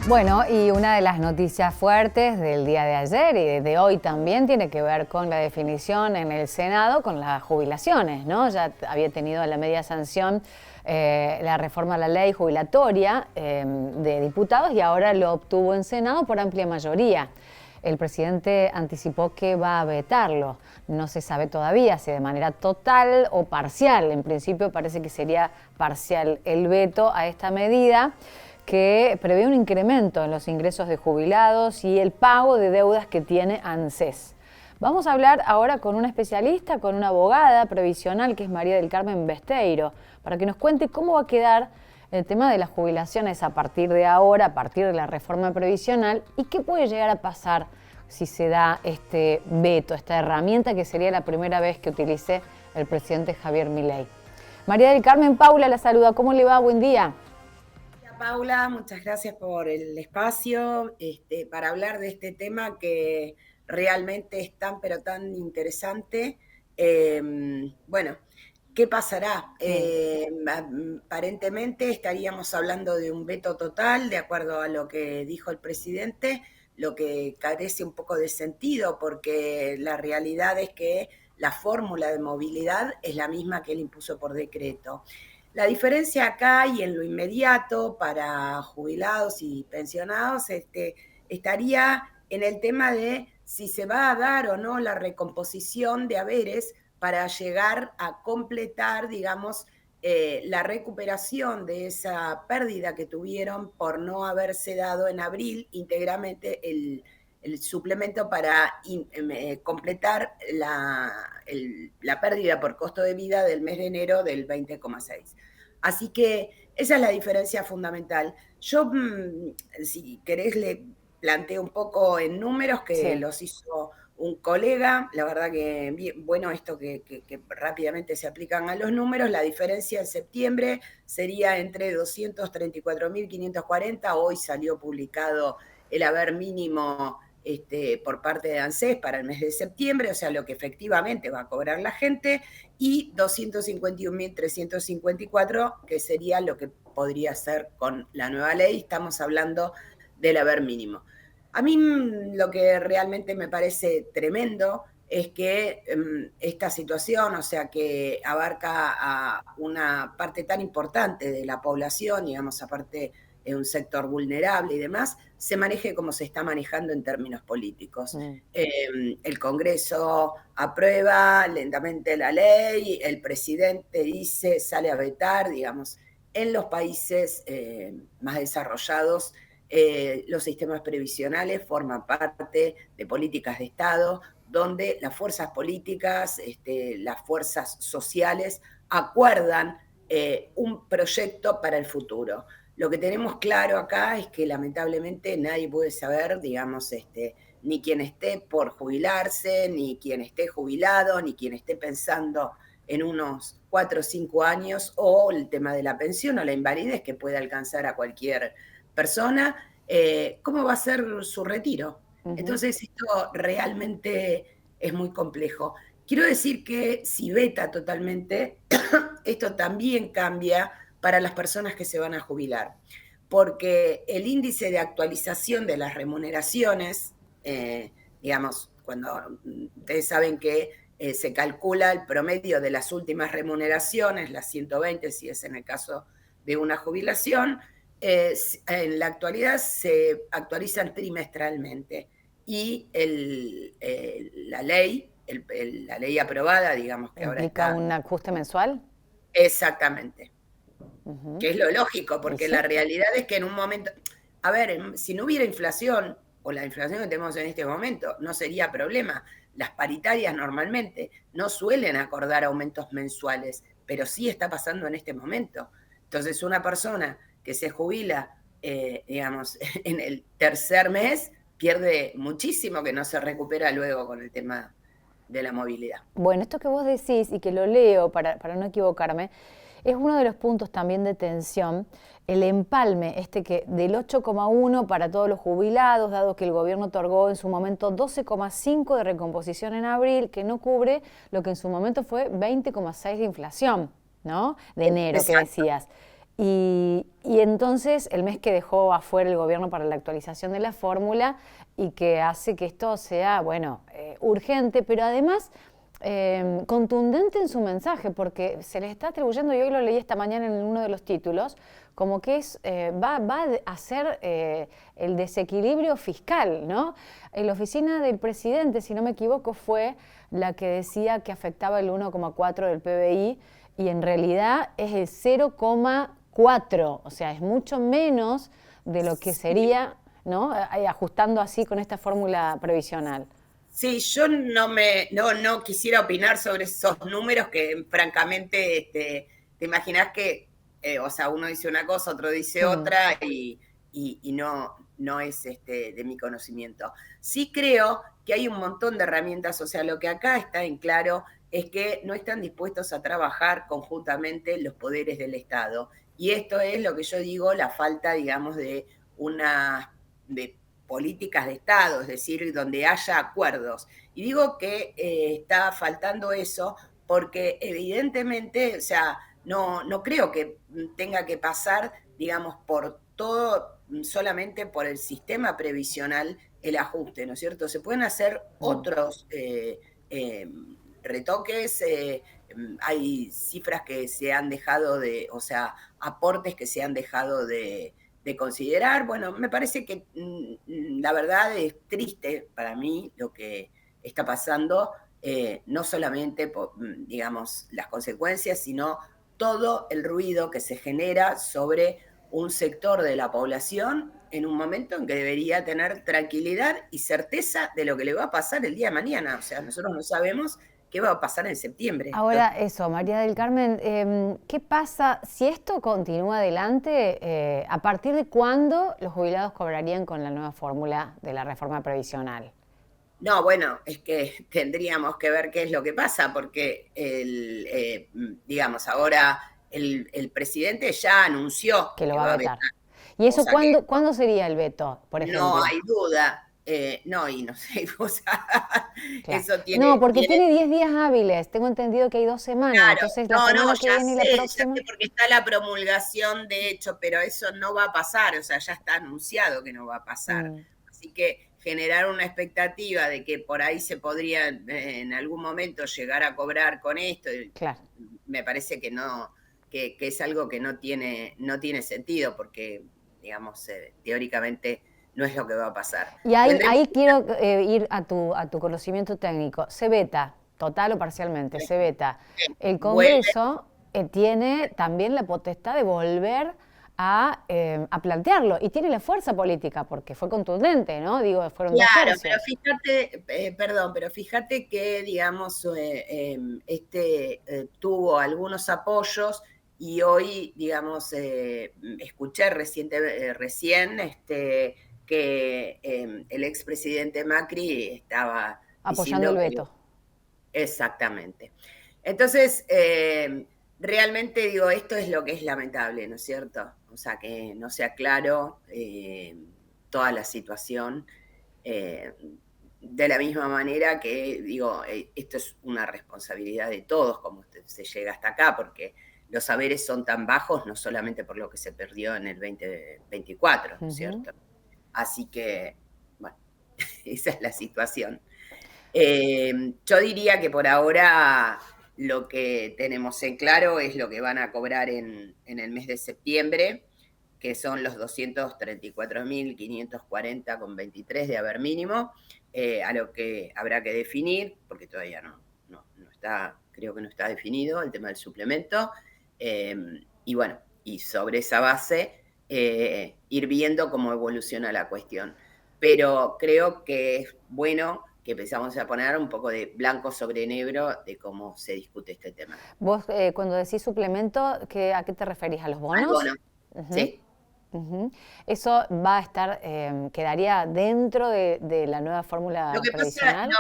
Bueno, y una de las noticias fuertes del día de ayer y de hoy también tiene que ver con la definición en el Senado con las jubilaciones, ¿no? Ya había tenido la media sanción la reforma a la ley jubilatoria de diputados y ahora lo obtuvo en Senado por amplia mayoría. El presidente anticipó que va a vetarlo. No se sabe todavía si de manera total o parcial. En principio parece que sería parcial el veto a esta medida, que prevé un incremento en los ingresos de jubilados y el pago de deudas que tiene ANSES. Vamos a hablar ahora con una especialista, con una abogada previsional, que es María del Carmen Besteiro, para que nos cuente cómo va a quedar el tema de las jubilaciones a partir de ahora, a partir de la reforma previsional, y qué puede llegar a pasar si se da este veto, esta herramienta que sería la primera vez que utilice el presidente Javier Milei. María del Carmen, Paula la saluda. ¿Cómo le va? Buen día. Paula, muchas gracias por el espacio para hablar de este tema que realmente es tan pero tan interesante. Bueno, ¿qué pasará? Aparentemente estaríamos hablando de un veto total, de acuerdo a lo que dijo el presidente, lo que carece un poco de sentido, porque la realidad es que la fórmula de movilidad es la misma que él impuso por decreto. La diferencia acá y en lo inmediato para jubilados y pensionados estaría en el tema de si se va a dar o no la recomposición de haberes para llegar a completar, digamos, la recuperación de esa pérdida que tuvieron por no haberse dado en abril íntegramente el suplemento para completar la pérdida por costo de vida del mes de enero del 20,6. Así que esa es la diferencia fundamental. Yo, si querés, le planteo un poco en números que los hizo un colega. La verdad que bueno esto que rápidamente se aplican a los números. La diferencia en septiembre sería entre 234.540. Hoy salió publicado el haber mínimo por parte de ANSES para el mes de septiembre, o sea, lo que efectivamente va a cobrar la gente, y 251.354, que sería lo que podría ser con la nueva ley. Estamos hablando del haber mínimo. A mí lo que realmente me parece tremendo es que esta situación, o sea, que abarca a una parte tan importante de la población, digamos, aparte de un sector vulnerable y demás, se maneje como se está manejando en términos políticos. El Congreso aprueba lentamente la ley, el presidente dice, sale a vetar, digamos. En los países más desarrollados, los sistemas previsionales forman parte de políticas de Estado, donde las fuerzas políticas, las fuerzas sociales acuerdan un proyecto para el futuro. Lo que tenemos claro acá es que lamentablemente nadie puede saber, digamos, ni quien esté por jubilarse, ni quien esté jubilado, ni quien esté pensando en unos 4 o 5 años, o el tema de la pensión o la invalidez que puede alcanzar a cualquier persona, cómo va a ser su retiro. Entonces esto realmente es muy complejo. Quiero decir que si veta totalmente, esto también cambia para las personas que se van a jubilar, porque el índice de actualización de las remuneraciones, digamos, cuando ustedes saben que se calcula el promedio de las últimas remuneraciones, las 120 si es en el caso de una jubilación, en la actualidad se actualizan trimestralmente y la ley aprobada, digamos que ahora ¿Implica está. un ajuste mensual? Exactamente. Que es lo lógico, porque ¿Sí? la realidad es que en un momento, a ver, si no hubiera inflación, o la inflación que tenemos en este momento, no sería problema. Las paritarias normalmente no suelen acordar aumentos mensuales, pero sí está pasando en este momento. Entonces, una persona que se jubila, digamos, en el tercer mes, pierde muchísimo que no se recupera luego con el tema de la movilidad. Bueno, esto que vos decís, y que lo leo para no equivocarme, es uno de los puntos también de tensión, el empalme, que del 8,1 para todos los jubilados, dado que el gobierno otorgó en su momento 12,5 de recomposición en abril, que no cubre lo que en su momento fue 20,6 de inflación, ¿no? De enero, que Exacto. decías. Y entonces el mes que dejó afuera el gobierno para la actualización de la fórmula y que hace que esto sea, bueno, urgente, pero además contundente en su mensaje, porque se le está atribuyendo, y hoy lo leí esta mañana en uno de los títulos, como que va a ser el desequilibrio fiscal, ¿no? La oficina del presidente, si no me equivoco, fue la que decía que afectaba el 1,4 del PBI y en realidad es el 0,4, o sea, es mucho menos de lo que Sí. sería, ¿no? Ajustando así con esta fórmula previsional. Sí, yo no quisiera opinar sobre esos números que francamente te imaginas que, o sea, uno dice una cosa, otro dice otra y no es de mi conocimiento. Sí creo que hay un montón de herramientas, o sea, lo que acá está en claro es que no están dispuestos a trabajar conjuntamente los poderes del Estado. Y esto es lo que yo digo, la falta, digamos, de políticas de Estado, es decir, donde haya acuerdos. Y digo que está faltando eso porque evidentemente, o sea, no creo que tenga que pasar, digamos, por todo, solamente por el sistema previsional el ajuste, ¿no es cierto? Se pueden hacer otros retoques, hay cifras que se han dejado o sea, aportes que se han dejado de considerar. Bueno, me parece que la verdad es triste para mí lo que está pasando, no solamente por, digamos, las consecuencias, sino todo el ruido que se genera sobre un sector de la población en un momento en que debería tener tranquilidad y certeza de lo que le va a pasar el día de mañana. O sea, nosotros no sabemos qué va a pasar en septiembre. Ahora, eso, María del Carmen, ¿qué pasa si esto continúa adelante? ¿A partir de cuándo los jubilados cobrarían con la nueva fórmula de la reforma previsional? No, bueno, es que tendríamos que ver qué es lo que pasa, porque digamos, ahora el presidente ya anunció Que lo que va a va a vetar. vetar. ¿Y O eso sea que cuándo sería el veto, por no ejemplo? hay duda. No, y no sé, o sea, Claro. eso No, porque tiene, tiene 10 días hábiles. Tengo entendido que hay 2 semanas. claro, Entonces, la no, semana que viene y la ya próxima. sé, porque está la promulgación de hecho, pero eso no va a pasar, o sea, ya está anunciado que no va a pasar. Mm, Así que generar una expectativa de que por ahí se podría en algún momento llegar a cobrar con esto, claro. me parece que no, que es algo que no tiene sentido, porque, digamos, teóricamente no es lo que va a pasar. Y ahí, Tendremos ahí quiero ir a tu conocimiento técnico. Se veta, total o parcialmente, se veta. que El vuelve. Congreso tiene también la potestad de volver a plantearlo y tiene la fuerza política porque fue contundente, ¿no? Digo, fueron dos Claro, pero tercios. fíjate, perdón, pero fíjate que, digamos, tuvo algunos apoyos y hoy, digamos, escuché recién que el expresidente Macri estaba Apoyando el diciendo que veto. exactamente. Entonces, realmente digo, esto es lo que es lamentable, ¿no es cierto? O sea, que no sea claro toda la situación. Eh, de la misma manera que, digo, esto es una responsabilidad de todos, como se llega hasta acá, porque los saberes son tan bajos, no solamente por lo que se perdió en el 2024, ¿no es Ujú. cierto? Así que, bueno, esa es la situación. Yo diría que por ahora lo que tenemos en claro es lo que van a cobrar en el mes de septiembre, que son los 234.540,23 de haber mínimo, a lo que habrá que definir, porque todavía no está, creo que no está definido el tema del suplemento, eh, y bueno, y sobre esa base ir viendo cómo evoluciona la cuestión. Pero creo que es bueno que empezamos a poner un poco de blanco sobre negro de cómo se discute este tema. Vos, cuando decís suplemento, ¿a qué te referís? ¿A los Al bonos? bono, Ujú, sí. ujú. Eso va a estar, quedaría dentro de la nueva Lo fórmula que pasa, previsional.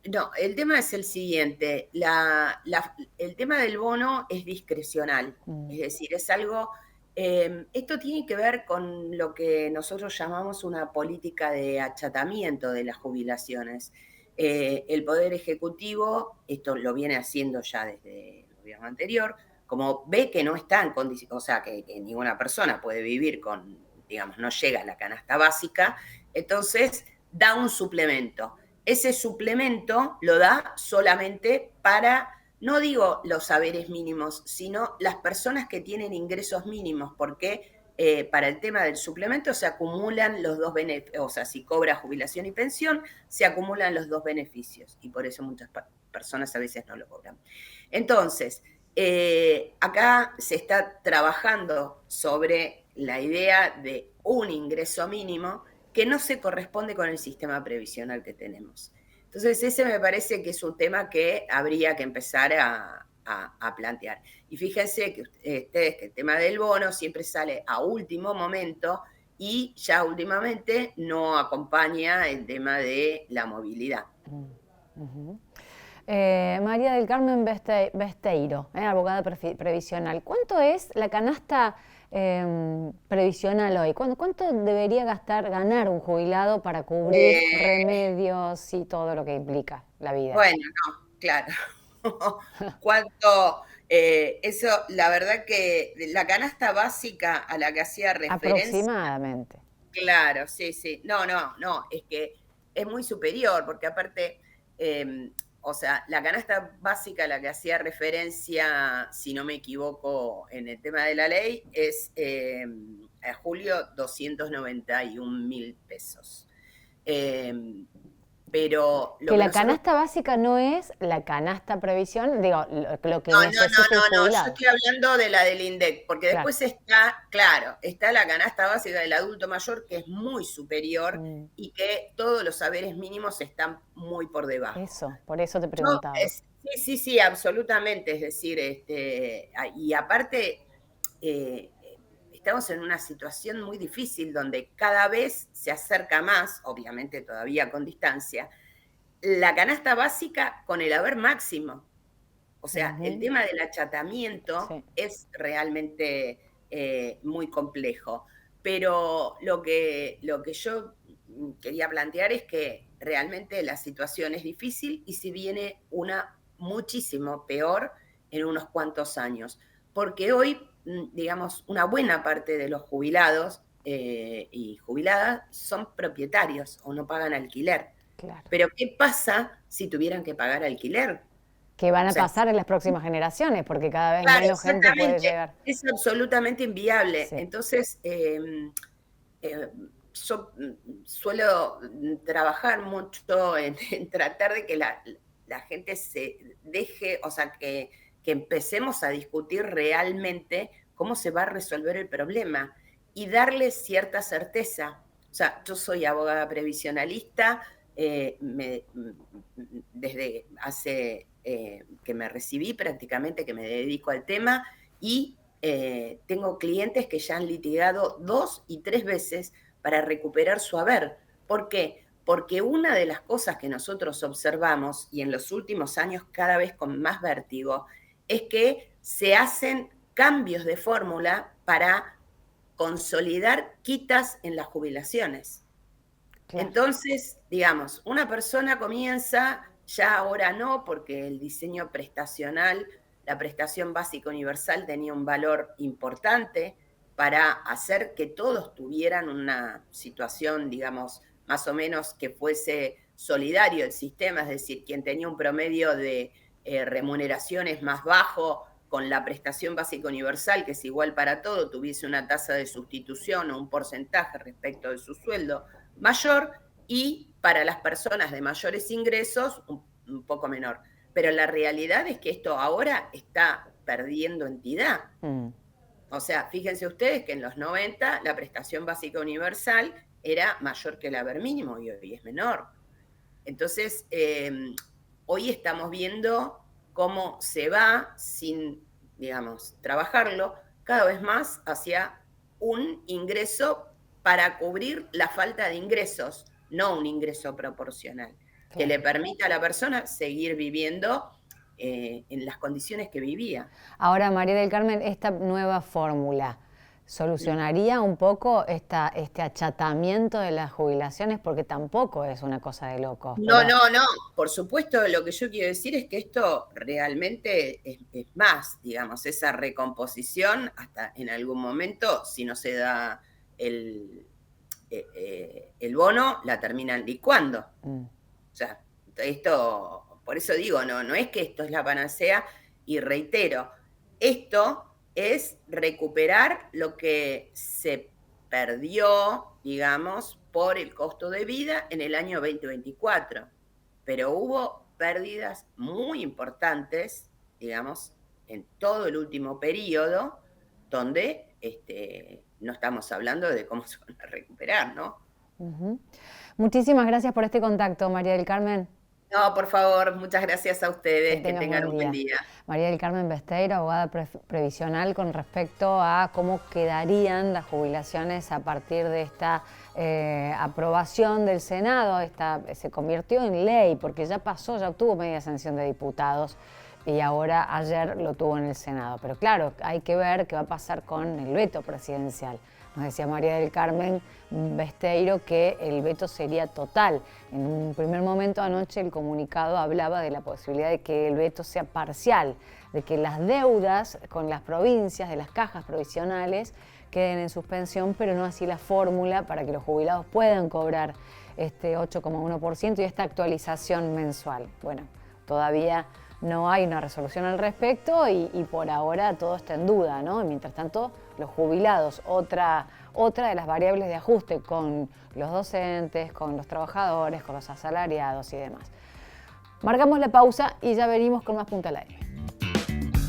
no, el tema es el siguiente, el tema del bono es discrecional, Mm. es decir, es algo, esto tiene que ver con lo que nosotros llamamos una política de achatamiento de las jubilaciones. El Poder Ejecutivo, esto lo viene haciendo ya desde el gobierno anterior, como ve que no está en condiciones, o sea, que ninguna persona puede vivir con, digamos, no llega a la canasta básica, entonces da un suplemento. Ese suplemento lo da solamente para, no digo los saberes mínimos, sino las personas que tienen ingresos mínimos, porque para el tema del suplemento se acumulan los dos beneficios, o sea, si cobra jubilación y pensión, se acumulan los dos beneficios, y por eso muchas personas a veces no lo cobran. Entonces, acá se está trabajando sobre la idea de un ingreso mínimo que no se corresponde con el sistema previsional que tenemos. Entonces, ese me parece que es un tema que habría que empezar a plantear. Y fíjense que ustedes que el tema del bono siempre sale a último momento y ya últimamente no acompaña el tema de la movilidad. María del Carmen Besteiro, abogada previsional. ¿Cuánto es la canasta previsional hoy? ¿Cuánto debería ganar un jubilado para cubrir remedios y todo lo que implica la vida? Bueno, no, claro. ¿Cuánto? Eso, la verdad que la canasta básica a la que hacía referencia. Aproximadamente. Claro, sí, sí. No, es que es muy superior, porque aparte, o sea, la canasta básica a la que hacía referencia, si no me equivoco, en el tema de la ley, es a julio 291.000 pesos. Pero que la canasta básica no es la canasta previsión, digo, lo que necesita el jubilado. Yo estoy hablando de la del INDEC, porque después está, claro, está la canasta básica del adulto mayor, que es muy superior y que todos los saberes mínimos están muy por debajo. Eso, por eso te preguntaba. Sí, absolutamente, es decir, y aparte, estamos en una situación muy difícil donde cada vez se acerca más, obviamente todavía con distancia, la canasta básica con el haber máximo. O sea, el tema del achatamiento es realmente muy complejo. Pero lo que yo quería plantear es que realmente la situación es difícil y se viene una muchísimo peor en unos cuantos años. Porque hoy, digamos, una buena parte de los jubilados y jubiladas son propietarios o no pagan alquiler. Claro. Pero ¿qué pasa si tuvieran que pagar alquiler? Que van a pasar en las próximas generaciones, porque cada vez menos gente puede llegar. Es absolutamente inviable. Sí. Entonces, yo suelo trabajar mucho en tratar de que la gente se deje, o sea, que empecemos a discutir realmente cómo se va a resolver el problema y darle cierta certeza. O sea, yo soy abogada previsionalista, desde hace que me recibí prácticamente, que me dedico al tema, y tengo clientes que ya han litigado 2 y 3 veces para recuperar su haber. ¿Por qué? Porque una de las cosas que nosotros observamos, y en los últimos años cada vez con más vértigo, es que se hacen cambios de fórmula para consolidar quitas en las jubilaciones. Claro. Entonces, digamos, una persona comienza, ya ahora no, porque el diseño prestacional, la prestación básica universal tenía un valor importante para hacer que todos tuvieran una situación, digamos, más o menos que fuese solidario el sistema, es decir, quien tenía un promedio de remuneraciones más bajo con la prestación básica universal, que es igual para todo, tuviese una tasa de sustitución o un porcentaje respecto de su sueldo mayor, y para las personas de mayores ingresos un poco menor. Pero la realidad es que esto ahora está perdiendo entidad. O sea, fíjense ustedes que en los 90 la prestación básica universal era mayor que el haber mínimo y hoy es menor. Entonces, hoy estamos viendo cómo se va, sin, digamos, trabajarlo, cada vez más hacia un ingreso para cubrir la falta de ingresos, no un ingreso proporcional, claro, que le permita a la persona seguir viviendo en las condiciones que vivía. Ahora, María del Carmen, esta nueva fórmula, ¿Solucionaría un poco este achatamiento de las jubilaciones? Porque tampoco es una cosa de locos. No, no, no. Por supuesto, lo que yo quiero decir es que esto realmente es más, digamos, esa recomposición, hasta en algún momento, si no se da el bono, la terminan licuando. O sea, esto, por eso digo, no es que esto es la panacea, y reitero, esto es recuperar lo que se perdió, digamos, por el costo de vida en el año 2024. Pero hubo pérdidas muy importantes, digamos, en todo el último periodo, donde no estamos hablando de cómo se van a recuperar, ¿no? Muchísimas gracias por este contacto, María del Carmen. No, por favor, muchas gracias a ustedes, que tengan un buen día. María del Carmen Besteiro, abogada previsional, con respecto a cómo quedarían las jubilaciones a partir de esta aprobación del Senado. Se convirtió en ley porque ya pasó, ya obtuvo media sanción de diputados y ahora ayer lo tuvo en el Senado. Pero claro, hay que ver qué va a pasar con el veto presidencial. Nos decía María del Carmen Besteiro que el veto sería total. En un primer momento anoche el comunicado hablaba de la posibilidad de que el veto sea parcial, de que las deudas con las provincias, de las cajas provisionales, queden en suspensión, pero no así la fórmula para que los jubilados puedan cobrar este 8,1% y esta actualización mensual. Bueno, todavía no hay una resolución al respecto y por ahora todo está en duda, ¿no? Y mientras tanto, los jubilados, otra de las variables de ajuste con los docentes, con los trabajadores, con los asalariados y demás. Marcamos la pausa y ya venimos con más Punta al Aire.